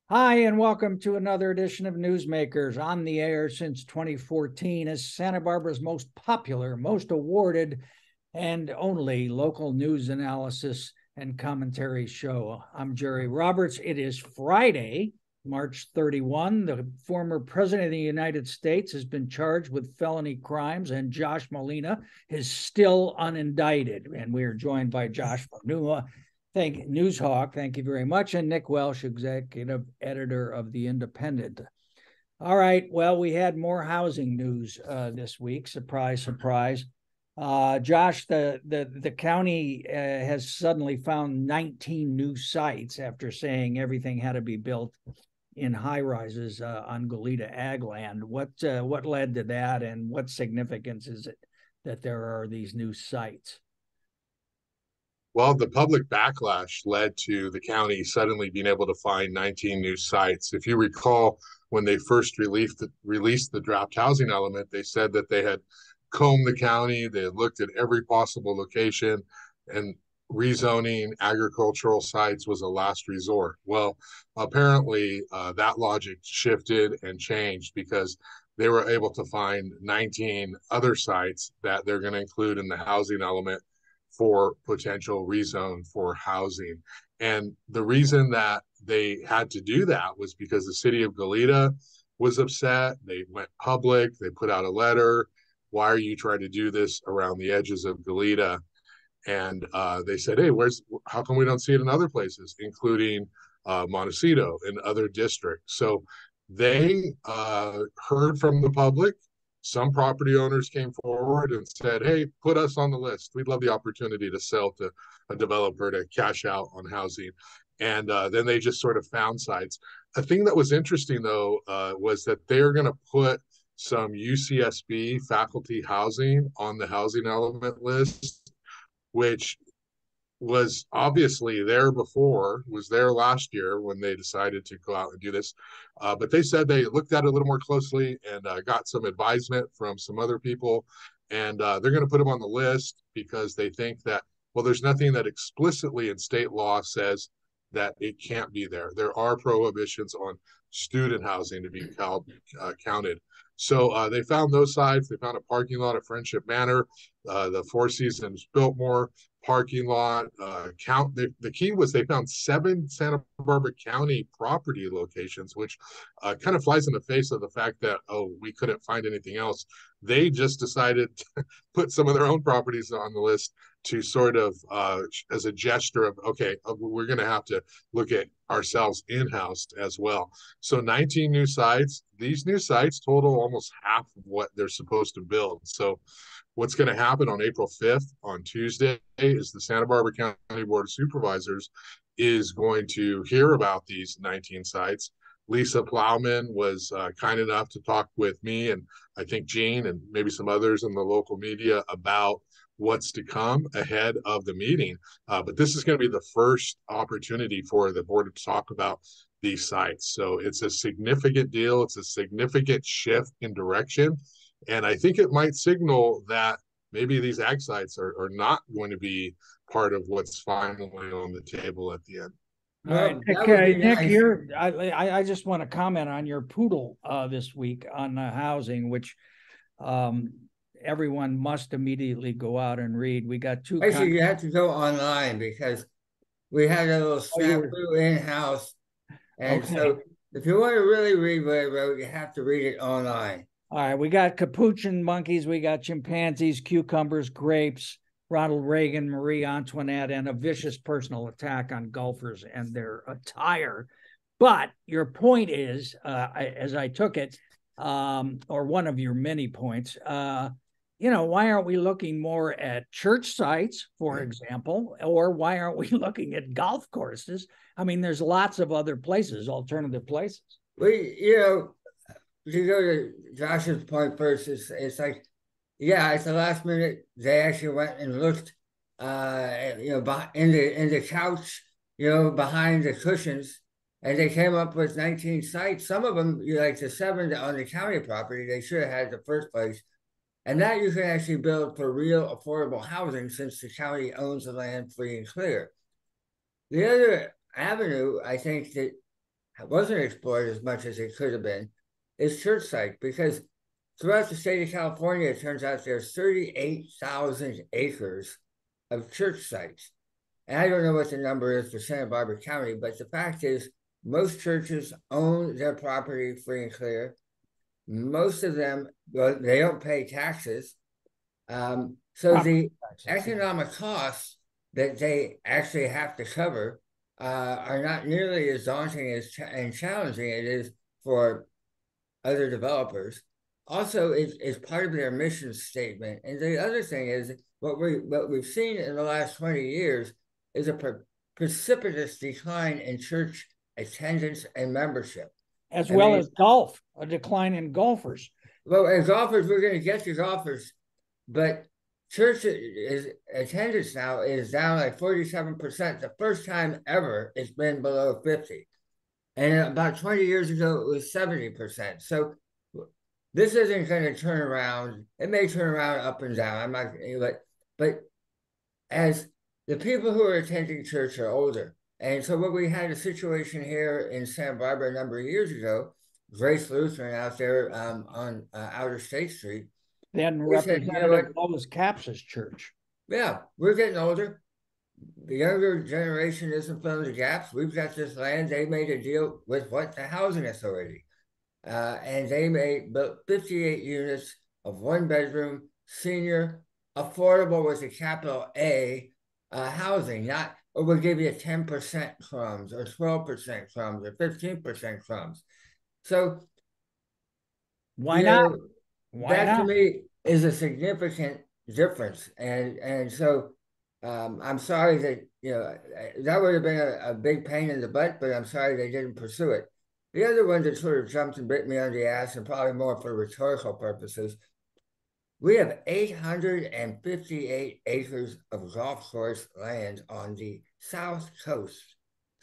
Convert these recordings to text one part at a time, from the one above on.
Hi, and welcome to another edition of Newsmakers, on the air since 2014 as Santa Barbara's most popular, most awarded, and only local news analysis and commentary show. I'm Jerry Roberts. It is Friday, March 31. The former president of the United States has been charged with felony crimes, and Josh Molina is still unindicted. And we are joined by Josh Molina, Newshawk, thank you very much, and Nick Welsh, executive editor of The Independent. All right, well, we had more housing news this week. Surprise, surprise. Josh, the county has suddenly found 19 new sites after saying everything had to be built in high rises on Goleta ag land. What led to that, and what significance is it that there are these new sites? Well, the public backlash led to the county suddenly being able to find 19 new sites. If you recall, when they first released the draft housing element, they said that they had combed the county, they had looked at every possible location, and rezoning agricultural sites was a last resort. Well, apparently that logic shifted and changed because they were able to find 19 other sites that they're going to include in the housing element for potential rezone for housing. And the reason that they had to do that was because the city of Goleta was upset. They went public, they put out a letter. Why are you trying to do this around the edges of Goleta? And they said, hey, how come we don't see it in other places, including Montecito and other districts? So they heard from the public. Some property owners came forward and said, hey, put us on the list. We'd love the opportunity to sell to a developer to cash out on housing. And then they just sort of found sites. A thing that was interesting, though, was that they're going to put some UCSB faculty housing on the housing element list, which was obviously there before, was there last year when they decided to go out and do this. But they said they looked at it a little more closely and got some advisement from some other people. And they're going to put them on the list because they think that, well, there's nothing that explicitly in state law says that it can't be there. There are prohibitions on student housing to be counted. So they found those sites. They found a parking lot at Friendship Manor, the Four Seasons Biltmore parking lot. The key was they found 7 Santa Barbara County property locations, which kind of flies in the face of the fact that, oh, we couldn't find anything else. They just decided to put some of their own properties on the list to sort of as a gesture of, okay, we're going to have to look at ourselves in-house as well. So 19 new sites. These new sites total almost half of what they're supposed to build. So what's going to happen on April 5th, on Tuesday, is the Santa Barbara County Board of Supervisors is going to hear about these 19 sites. Lisa Plowman was kind enough to talk with me and I think Gene and maybe some others in the local media about what's to come ahead of the meeting. But this is going to be the first opportunity for the board to talk about these sites. So it's a significant deal. It's a significant shift in direction. And I think it might signal that maybe these ag sites are not going to be part of what's finally on the table at the end. All right, Nick, Nick, I just want to comment on your poodle this week on housing, which everyone must immediately go out and read. We got two. Actually, you have to go online because we had a little snafu in-house. And okay. So if you want to really read what I wrote, you have to read it online. All right, we got capuchin monkeys, we got chimpanzees, cucumbers, grapes, Ronald Reagan, Marie Antoinette, and a vicious personal attack on golfers and their attire. But your point is, as I took it, or one of your many points, why aren't we looking more at church sites, for example, or why aren't we looking at golf courses? I mean, there's lots of other places, alternative places. To go to Josh's point first, it's like, yeah, at the last minute, they actually went and looked, in the couch, behind the cushions, and they came up with 19 sites. Some of them, like the 7 on the county property, they should have had the first place. And that you can actually build for real affordable housing since the county owns the land free and clear. The other avenue, I think, that wasn't explored as much as it could have been is church sites, because throughout the state of California, it turns out there's 38,000 acres of church sites. And I don't know what the number is for Santa Barbara County, but the fact is most churches own their property free and clear. Most of them, well, they don't pay taxes. So the economic costs that they actually have to cover are not nearly as daunting and challenging it is for other developers. Also, it's part of their mission statement. And the other thing is what we've seen in the last 20 years is a precipitous decline in church attendance and membership. As well as golf, a decline in golfers. Well, as golfers, we're going to get to golfers, but church attendance now is down like 47%. The first time ever it's been below 50. And about 20 years ago, it was 70%. So this isn't going to turn around. It may turn around up and down. I'm not, but as the people who are attending church are older. And so what we had a situation here in Santa Barbara a number of years ago, Grace Lutheran out there on Outer State Street. Then Representative Lois Capps' church. Yeah, we're getting older. The younger generation isn't filling the gaps. We've got this land. They made a deal with the Housing Authority. And they built 58 units of one-bedroom, senior, affordable with a capital A housing. We'll give you 10% crumbs or 12% crumbs or 15% crumbs. So why not? To me is a significant difference. And so I'm sorry that, that would have been a big pain in the butt, but I'm sorry they didn't pursue it. The other one that sort of jumped and bit me on the ass, and probably more for rhetorical purposes, we have 858 acres of golf course land on the south coast,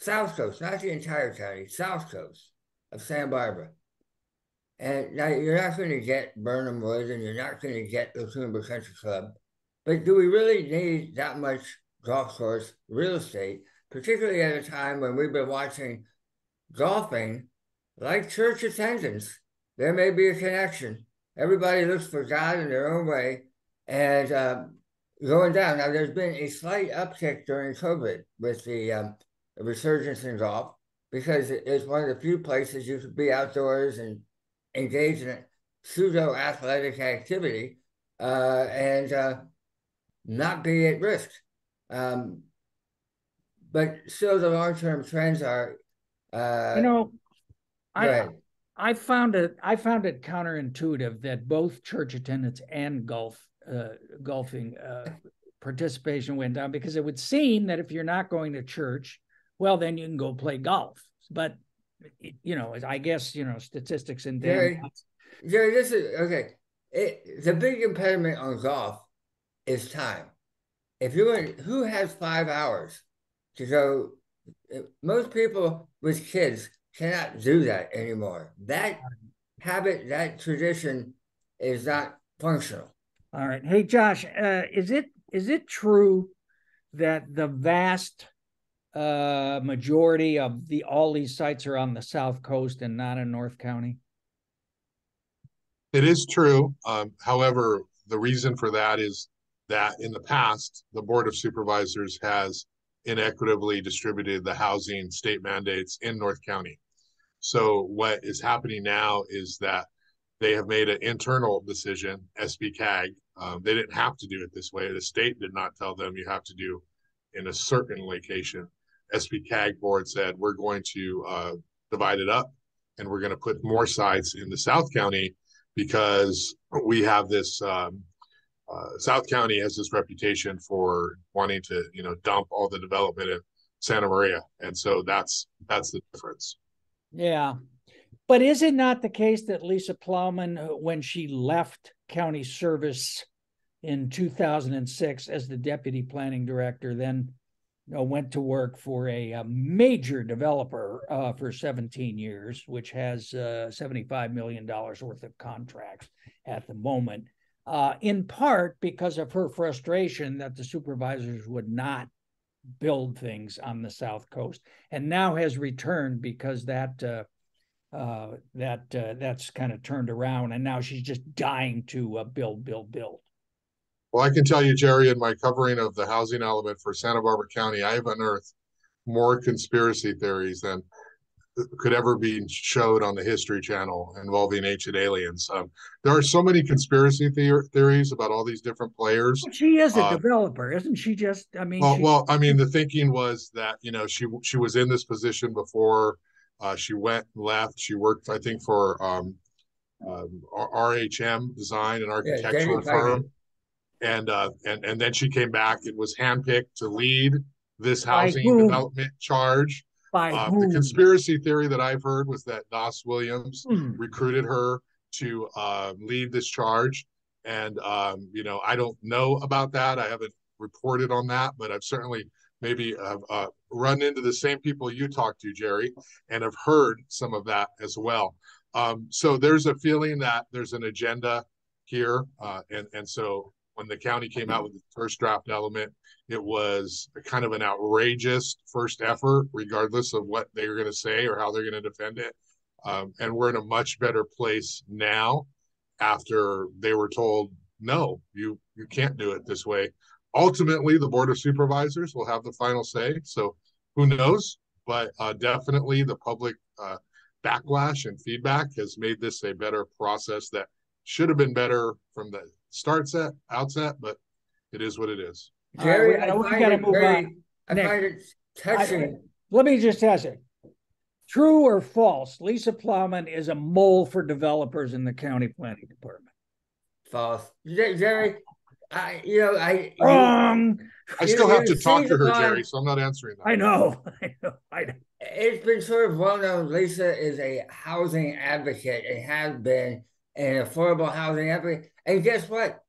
not the entire county, south coast of Santa Barbara. And now you're not going to get Burnham Wood and you're not going to get the Coomber Country Club, but do we really need that much golf course real estate, particularly at a time when we've been watching golfing like church attendance? There may be a connection. Everybody looks for God in their own way and going down. Now, there's been a slight uptick during COVID with the resurgence in golf because it's one of the few places you could be outdoors and engage in a pseudo-athletic activity and not be at risk. But still, the long-term trends are... I found it counterintuitive that both church attendance and golfing participation went down, because it would seem that if you're not going to church, well, then you can go play golf. But I guess statistics and Jerry, this is okay. The big impediment on golf is time. If who has 5 hours to go? Most people with kids cannot do that anymore. That habit, that tradition is not functional. All right. Hey, Josh, is it true that the vast majority of all these sites are on the South Coast and not in North County? It is true. However, the reason for that is that in the past, the Board of Supervisors has inequitably distributed the housing state mandates in North County. So what is happening now is that they have made an internal decision, SBCAG. They didn't have to do it this way. The state did not tell them you have to do in a certain location. SBCAG board said, we're going to divide it up and we're going to put more sites in the South County because we have this, South County has this reputation for wanting to, dump all the development in Santa Maria. And so that's the difference. Yeah. But is it not the case that Lisa Plowman, when she left county service in 2006 as the deputy planning director, then went to work for a major developer for 17 years, which has $75 million worth of contracts at the moment, in part because of her frustration that the supervisors would not build things on the South Coast, and now has returned because that's kind of turned around, and now she's just dying to build. Well, I can tell you, Jerry, in my covering of the housing element for Santa Barbara County, I have unearthed more conspiracy theories than could ever be showed on the History Channel involving ancient aliens. There are so many conspiracy theories about all these different players. But she is a developer, isn't she? Just, I mean, well, I mean, the thinking was that, you know, she was in this position before she went and left. She worked, I think, for RHM Design, an architectural firm, and then she came back and was handpicked to lead this housing development charge. The conspiracy theory that I've heard was that Doss Williams recruited her to lead this charge. And, you know, I don't know about that. I haven't reported on that, but I've certainly maybe run into the same people you talked to, Jerry, and have heard some of that as well. So there's a feeling that there's an agenda here. And so when the county came out with the first draft element, it was kind of an outrageous first effort, regardless of what they're going to say or how they're going to defend it. And we're in a much better place now after they were told, no, you can't do it this way. Ultimately, the Board of Supervisors will have the final say. So who knows? But definitely the public backlash and feedback has made this a better process that should have been better from the outset, but it is what it is. Jerry, we got to move on. I find it touching. Let me just ask you, true or false, Lisa Plowman is a mole for developers in the county planning department? False. Jerry, Wrong. I still have to talk to her, Jerry, so I'm not answering that. I know. It's been sort of well known Lisa is a housing advocate and has been an affordable housing advocate. And guess what?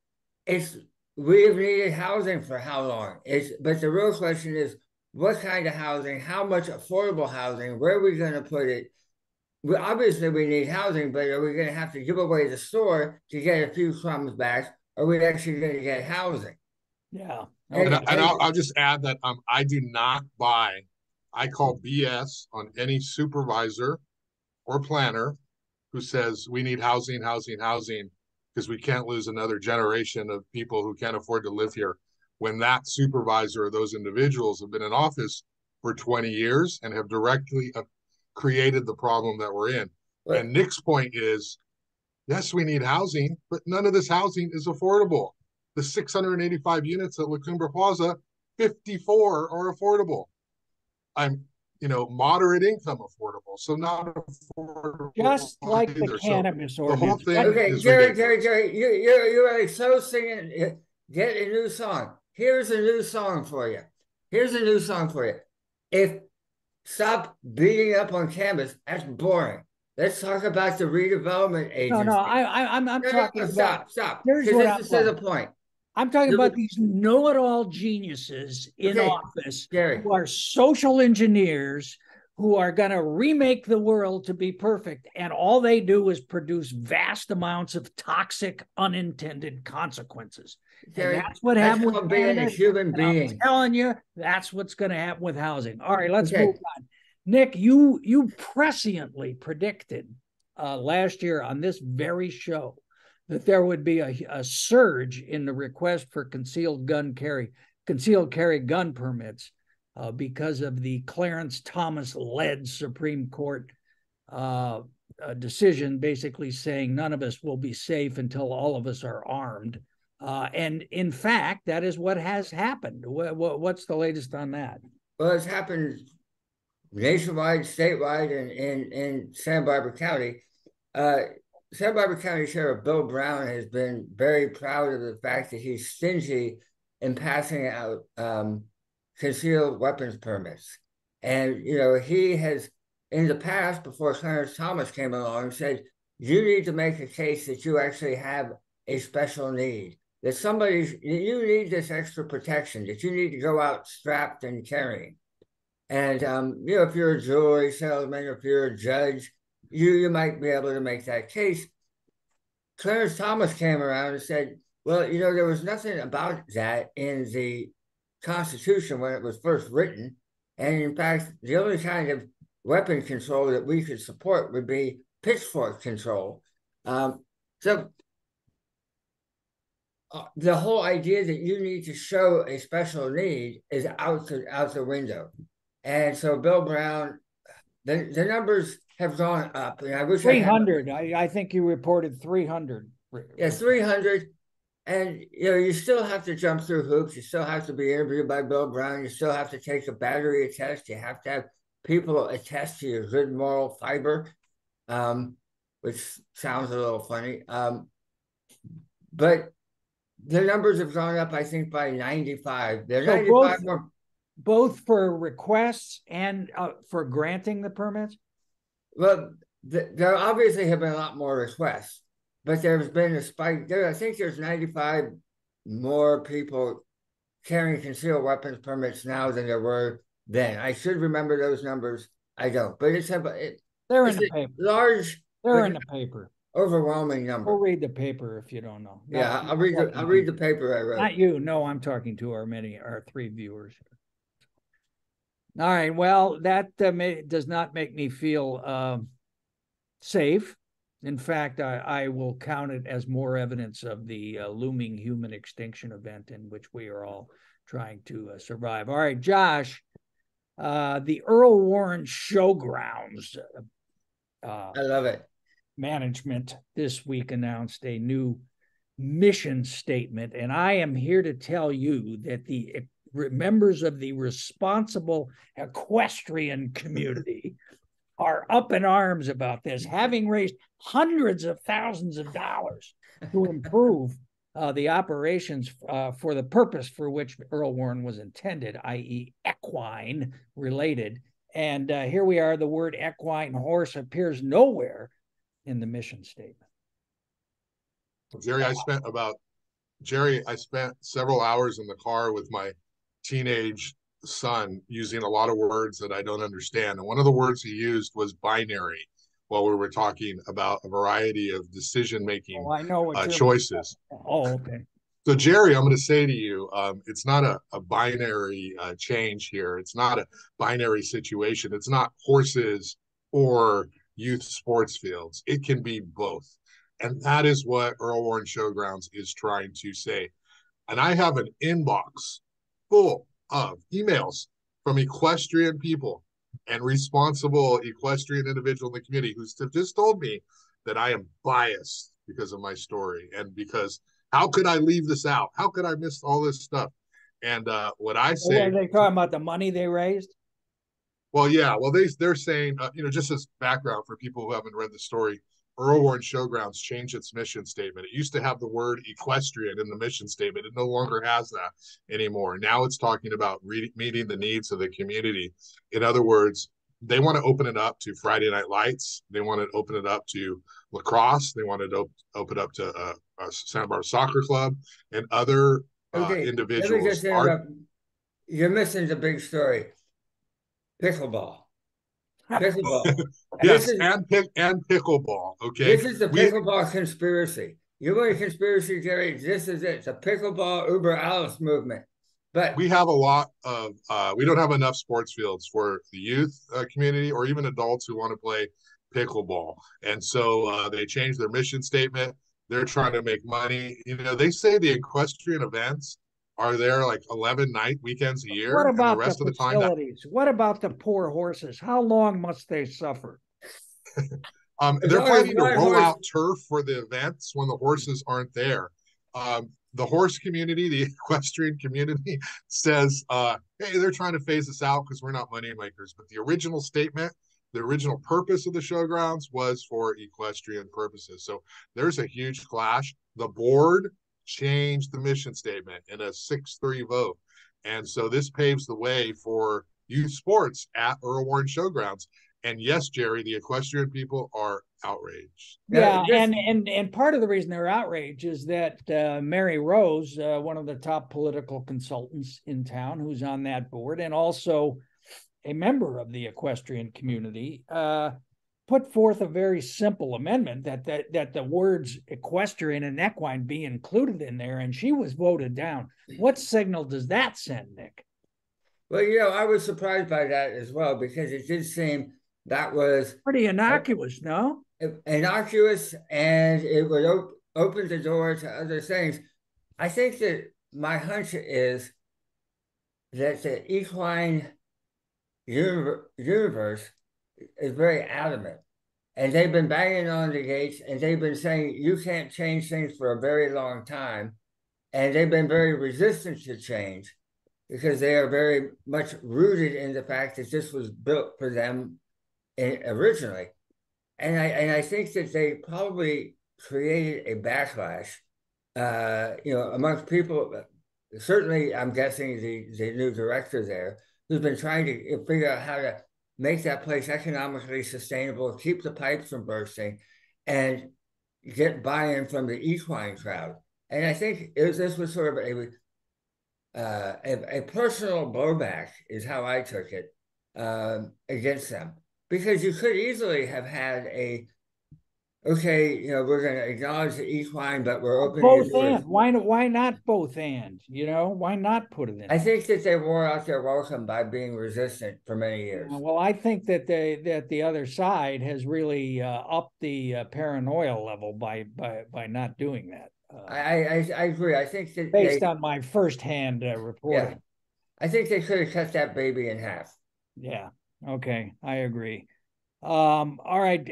We've needed housing for how long? But the real question is, what kind of housing, how much affordable housing, where are we going to put it? Obviously, we need housing, but are we going to have to give away the store to get a few crumbs back? Or are we actually going to get housing? Yeah. And I'll just add that I do not buy, I call BS on any supervisor or planner who says we need housing, because we can't lose another generation of people who can't afford to live here, when that supervisor or those individuals have been in office for 20 years and have directly created the problem that we're in. Right. And Nick's point is, yes, we need housing, but none of this housing is affordable. The 685 units at La Cumbre Plaza, 54 are affordable. I'm, moderate income affordable, so not affordable. Just like the cannabis ordinance. The whole thing. Okay, Jerry, you're like so singing. Get a new song. Here's a new song for you. If stop beating up on cannabis, that's boring. Let's talk about the redevelopment agency. No, I'm talking about. Stop. Here's what this is the point. I'm talking about these know-it-all geniuses in office who are social engineers who are going to remake the world to be perfect, and all they do is produce vast amounts of toxic, unintended consequences. Jerry, and that's what happens with being a human being. I'm telling you, that's what's going to happen with housing. All right, let's move on. Nick, you presciently predicted last year on this very show that there would be a surge in the request for concealed carry gun permits because of the Clarence Thomas-led Supreme Court decision, basically saying none of us will be safe until all of us are armed. And in fact, that is what has happened. What's the latest on that? Well, it's happened nationwide, statewide, and in Santa Barbara County. Santa Barbara County Sheriff Bill Brown has been very proud of the fact that he's stingy in passing out concealed weapons permits. And, he has, in the past, before Clarence Thomas came along, said, you need to make a case that you actually have a special need, that you need this extra protection, that you need to go out strapped and carrying. And, if you're a jewelry salesman, if you're a judge, you might be able to make that case. Clarence Thomas came around and said, well, there was nothing about that in the Constitution when it was first written. And in fact, the only kind of weapon control that we could support would be pitchfork control. So the whole idea that you need to show a special need is out the window. And so Bill Brown, the numbers have gone up. And I wish 300. I think you reported 300. Yeah, 300. And, you still have to jump through hoops. You still have to be interviewed by Bill Brown. You still have to take a battery test. You have to have people attest to your good moral fiber, which sounds a little funny. But the numbers have gone up, I think, by 95. They're so 95 more. Both for requests and for granting the permits? Well, there obviously have been a lot more requests, but there's been a spike there. I think there's 95 more people carrying concealed weapons permits now than there were then. I should remember those numbers. I don't, but they're in the paper. Large. They're in the paper. Overwhelming number. We'll read the paper if you don't know. Yeah, I'll read the paper I wrote. Not you. No, I'm talking to our 3 viewers. All right. Well, that does not make me feel safe. In fact, I will count it as more evidence of the looming human extinction event in which we are all trying to survive. All right, Josh, the Earl Warren Showgrounds. I love it. Management this week announced a new mission statement, and I am here to tell you that the members of the Responsible Equestrian Community are up in arms about this, having raised hundreds of thousands of dollars to improve the operations for the purpose for which Earl Warren was intended, i.e. equine related. And here we are, the word equine horse appears nowhere in the mission statement. Jerry, I spent several hours in the car with my teenage son using a lot of words that I don't understand. And one of the words he used was binary while we were talking about a variety of decision-making choices. Oh, okay. So, Jerry, I'm going to say to you, it's not a binary change here. It's not a binary situation. It's not horses or youth sports fields. It can be both. And that is what Earl Warren Showgrounds is trying to say. And I have an inbox full of emails from equestrian people and responsible equestrian individuals in the community who just told me that I am biased because of my story and because how could I leave this out? How could I miss all this stuff? And what I say— Are they talking about the money they raised? Well, yeah. Well, they're saying, just as background for people who haven't read the story, Earl Warren Showgrounds changed its mission statement. It used to have the word equestrian in the mission statement. It no longer has that anymore. Now it's talking about meeting the needs of the community. In other words, they want to open it up to Friday Night Lights. They want to open it up to lacrosse. They wanted to open it up to Santa Barbara Soccer Club and other individuals. You're missing the big story. Pickleball. Yes, and pickleball. Okay. This is the pickleball conspiracy. You want a conspiracy, Jerry? This is it. It's a pickleball Uber Alice movement. But we have a lot of we don't have enough sports fields for the youth community or even adults who want to play pickleball. And so they changed their mission statement. They're trying to make money. They say the equestrian events are there like 11 night weekends a year. What about the rest of the facilities? What about the poor horses? How long must they suffer? They're planning to roll out turf for the events when the horses aren't there. The horse community, the equestrian community says, hey, they're trying to phase us out because we're not money makers. But the original statement, the original purpose of the showgrounds was for equestrian purposes. So there's a huge clash. The board changed the mission statement in a 6-3 vote. And so this paves the way for youth sports at Earl Warren Showgrounds. And yes, Jerry, the equestrian people are outraged. Yeah, and part of the reason they're outraged is that Mary Rose, one of the top political consultants in town, who's on that board, and also a member of the equestrian community, put forth a very simple amendment that the words equestrian and equine be included in there, and she was voted down. What signal does that send, Nick? Well, I was surprised by that as well, because it did seem that was pretty innocuous, no? Innocuous, and it would open the door to other things. I think that my hunch is that the equine universe is very adamant, and they've been banging on the gates, and they've been saying you can't change things for a very long time, and they've been very resistant to change because they are very much rooted in the fact that this was built for them originally. And I think that they probably created a backlash, amongst people. Certainly, I'm guessing the new director there, who's been trying to figure out how to make that place economically sustainable, keep the pipes from bursting, and get buy-in from the equine crowd. And I think this was sort of a personal blowback, is how I took it, against them. Because you could easily have had we're going to acknowledge the equine, but we're opening both and. Why not both and? Why not put it in? I think that they wore out their welcome by being resistant for many years. Well, I think that the other side has really upped the paranoia level by not doing that. I agree. I think that based on my firsthand reporting. Yeah, I think they could have cut that baby in half. Yeah. Okay, I agree. All right.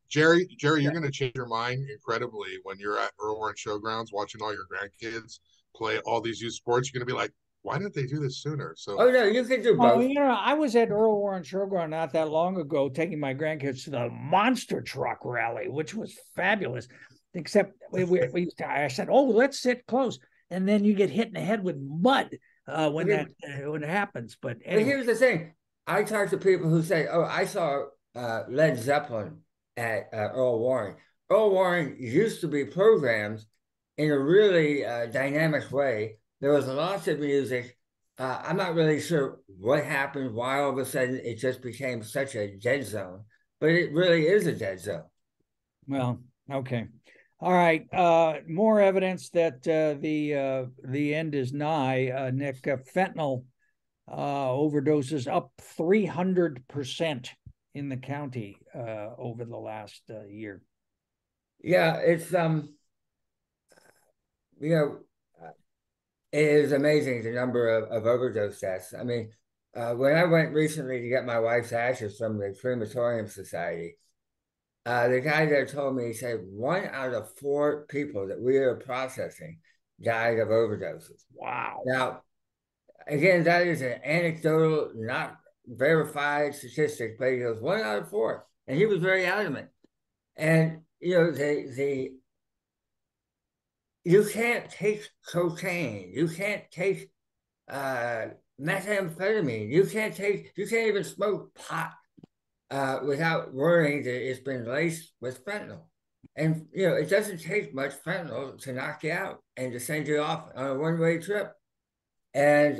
Jerry, you're going to change your mind incredibly when you're at Earl Warren Showgrounds watching all your grandkids play all these youth sports. You're going to be like, why didn't they do this sooner? So, oh no, you can do both. I was at Earl Warren Showground not that long ago, taking my grandkids to the monster truck rally, which was fabulous. Except I said, "Oh, let's sit close," and then you get hit in the head with mud when it happens. But anyway. Here's the thing: I talk to people who say, "Oh, I saw Led Zeppelin at Earl Warren." Earl Warren used to be programmed in a really dynamic way. There was lots of music. I'm not really sure what happened, why all of a sudden it just became such a dead zone, but it really is a dead zone. Well, okay. All right. More evidence that the end is nigh. Nick, fentanyl overdoses up 300% in the county over the last year. Yeah, it's it is amazing the number of overdose deaths. I mean, when I went recently to get my wife's ashes from the crematorium society, the guy there told me, he said 1 out of 4 people that we are processing died of overdoses. Wow. Now, again, that is an anecdotal, not verified statistic, but he goes 1 out of 4. And he was very adamant. And, you can't take cocaine. You can't take methamphetamine. You can't even smoke pot without worrying that it's been laced with fentanyl. And, it doesn't take much fentanyl to knock you out and to send you off on a one-way trip. And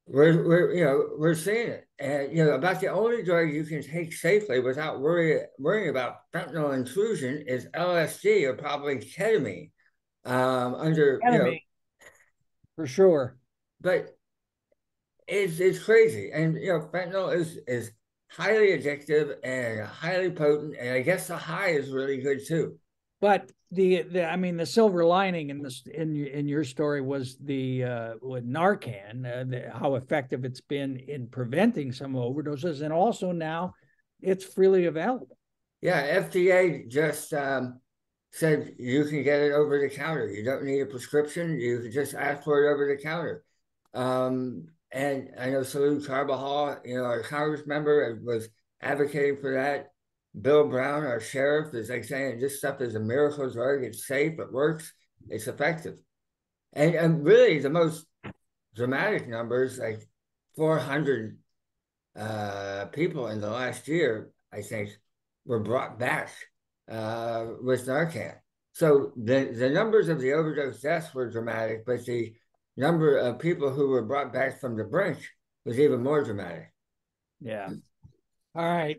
we're seeing it. And, about the only drug you can take safely without worrying about fentanyl intrusion is LSD, or probably ketamine. Ketamine, for sure. But it's crazy. And, fentanyl is highly addictive and highly potent. And I guess the high is really good too. But the silver lining in your story was with Narcan, how effective it's been in preventing some overdoses, and also now it's freely available. Yeah, FDA just said you can get it over the counter. You don't need a prescription. You can just ask for it over the counter. And I know Salud Carbajal, our Congress member, was advocating for that. Bill Brown, our sheriff, is like saying this stuff is a miracle drug. It's safe, it works, it's effective. And really the most dramatic numbers, like 400 people in the last year, I think, were brought back with Narcan. So the numbers of the overdose deaths were dramatic, but the number of people who were brought back from the brink was even more dramatic. Yeah. All right.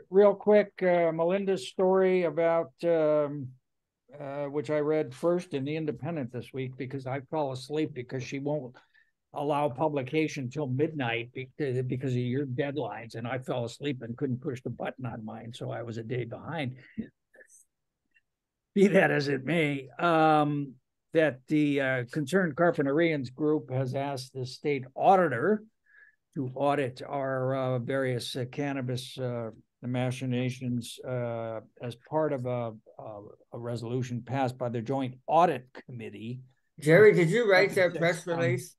Real quick, Melinda's story about which I read first in the Independent this week because I fell asleep because she won't allow publication till midnight because of your deadlines, and I fell asleep and couldn't push the button on mine, so I was a day behind. Be that as it may, that the Concerned Carpentarians group has asked the state auditor to audit our various cannabis machinations as part of a resolution passed by the Joint Audit Committee. Jerry, did you write that press release?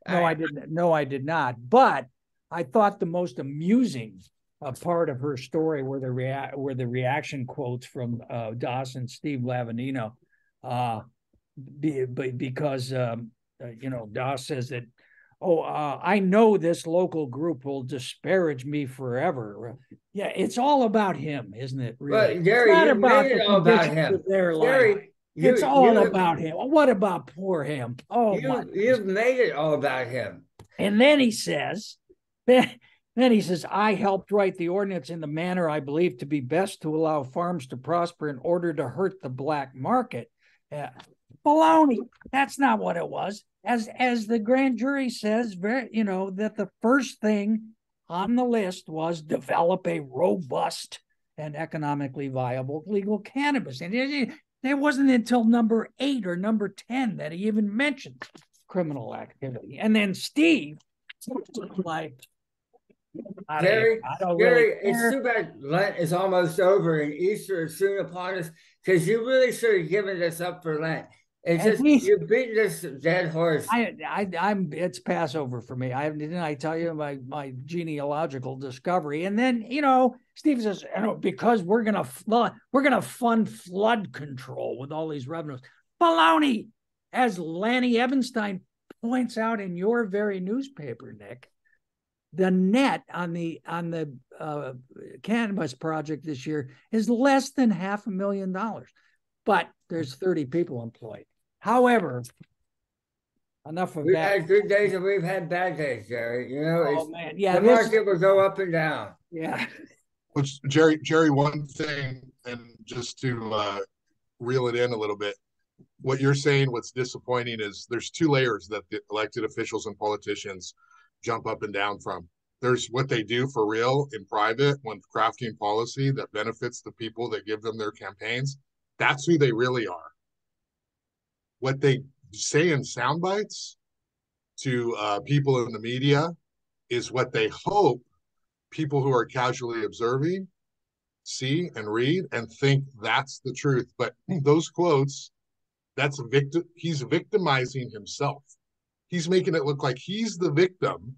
No, I didn't. No, I did not. But I thought the most amusing part of her story were the reaction quotes from Doss and Steve Lavanino, because Doss says that, I know this local group will disparage me forever. Yeah, it's all about him, isn't it? Really, but Jerry, you made it all about him. Jerry, it's all about him. What about poor him? Oh, you've made it all about him. And then he says, I helped write the ordinance in the manner I believe to be best to allow farms to prosper in order to hurt the black market. Baloney. That's not what it was. As the grand jury says, that the first thing on the list was develop a robust and economically viable legal cannabis. And it wasn't until number 8 or number 10 that he even mentioned criminal activity. And then Steve, like, Jerry, it's too bad Lent is almost over and Easter is soon upon us, because you really should have given this up for Lent. It's just you beat this dead horse. It's Passover for me. Didn't I tell you my genealogical discovery? And then Steve says, because we're gonna fund flood control with all these revenues. Baloney, as Lanny Ebenstein points out in your very newspaper, Nick. The net on the cannabis project this year is less than $500,000, but there's 30 people employed. However, enough of that. We've had good days and we've had bad days, Jerry. Man, yeah, the market will go up and down. Yeah. Which Jerry, one thing, and just to reel it in a little bit, what you're saying, what's disappointing is there's 2 layers that the elected officials and politicians jump up and down from. There's what they do for real in private when crafting policy that benefits the people that give them their campaigns. That's who they really are. What they say in sound bites to people in the media is what they hope people who are casually observing see and read and think that's the truth. But those quotes, he's victimizing himself. He's making it look like he's the victim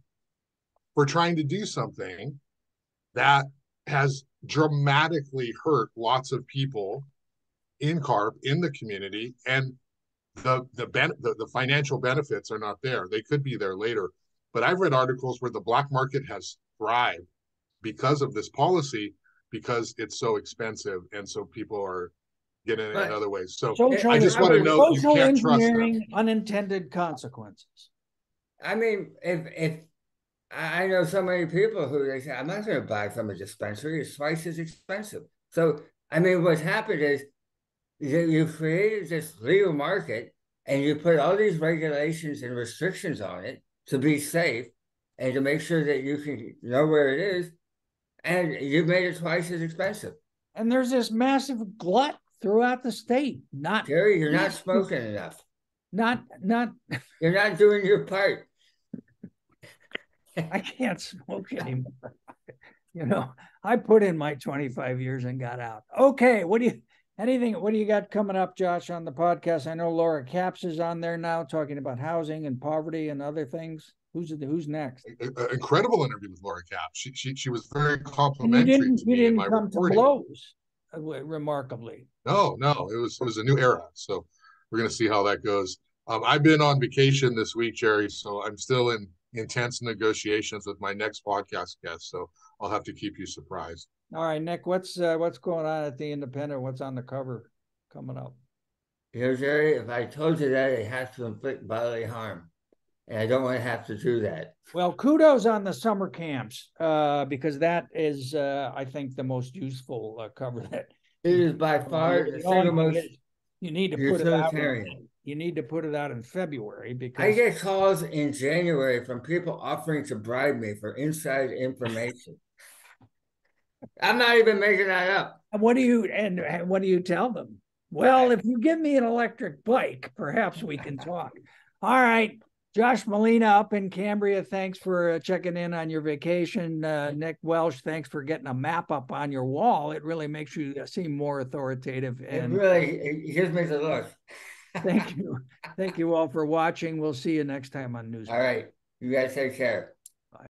for trying to do something that has dramatically hurt lots of people in CARP, in the community, and the financial benefits are not there. They could be there later. But I've read articles where the black market has thrived because of this policy, because it's so expensive, and so people are getting it in other ways. So I just want to know you can't trust them. Unintended consequences. I mean, if I know so many people who they say, I'm not going to buy from a dispensary, it's twice as expensive. So, I mean, what's happened is you created this legal market and you put all these regulations and restrictions on it to be safe and to make sure that you can know where it is, and you've made it twice as expensive. And there's this massive glut throughout the state. Jerry, you're not smoking enough. Not You're not doing your part. I can't smoke anymore. I put in my 25 years and got out. Okay, what do you got coming up, Josh, on the podcast? I know Laura Capps is on there now talking about housing and poverty and other things. Who's next? Incredible interview with Laura Capps. She was very complimentary. You didn't come to blows, remarkably. No, it was a new era. So we're gonna see how that goes. I've been on vacation this week, Jerry, so I'm still in intense negotiations with my next podcast guest. So I'll have to keep you surprised. All right, Nick, what's going on at the Independent? What's on the cover coming up? Jerry, if I told you that, it has to inflict bodily harm. and I don't want to have to do that. Well, kudos on the summer camps, because that is, I think, the most useful cover that It is by far the single most you need to put it out. utilitarian. You need to put it out in February, I because get calls in January from people offering to bribe me for inside information. I'm not even making that up. what do you tell them? Well, if you give me an electric bike, perhaps we can talk. All right. Josh Molina up in Cambria, thanks for checking in on your vacation. Nick Welsh, thanks for getting a map up on your wall. It really makes you seem more authoritative. And It gives me the look. thank you. Thank you all for watching. We'll see you next time on News. All right. You guys take care.